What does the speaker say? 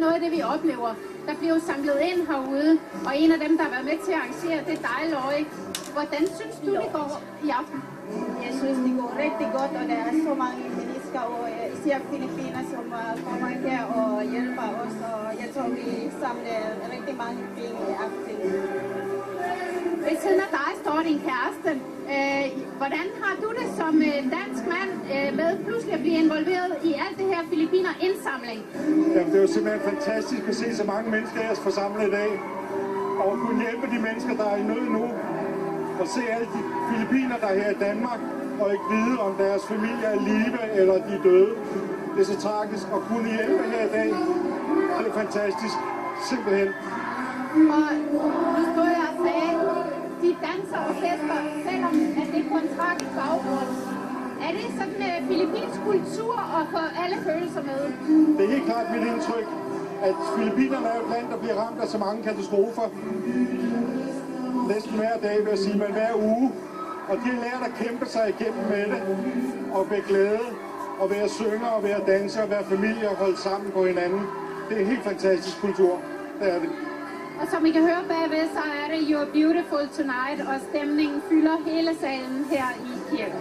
noget af det, vi oplever. Der bliver jo samlet ind herude, og en af dem, der har været med til at arrangere, det er dig, Løje. Hvordan synes du, det går i aften? Jeg synes, det går rigtig godt, og der er så mange mennesker, og især Filippiner, som kommer her og hjælper os, og jeg tror, vi samler rigtig mange penge i aften. Ved siden af dig står din kæreste. Hvordan har du det som dansk mand med pludselig at blive involveret i alt det her Filippiner-indsamling? Jamen, det er jo simpelthen fantastisk at se så mange mennesker her forsamlet i dag, og kunne hjælpe de mennesker, der er i nød nu, og se alle de filippiner, der er her i Danmark, og ikke vide, om deres familie er i live eller de er døde. Det er så tragisk at kunne hjælpe her i dag. Det er fantastisk, simpelthen. Og nu stod jeg og sagde, de danser og fester, selvom at det er på en tragisk baggrund. Er det sådan en filippinsk kultur at få alle følelser med? Det er helt klart mit indtryk, at Filippinerne er et land, der bliver ramt af så mange katastrofer. Næsten hver dag, vil jeg sige, men hver uge. Og de har lært at kæmpe sig igennem med det, og ved glæde, og ved at synge, og ved at danse, og være familie og holde sammen på hinanden. Det er en helt fantastisk kultur. Det er det. Og som I kan høre bagved, så er det You're Beautiful Tonight, og stemningen fylder hele salen her i kirken.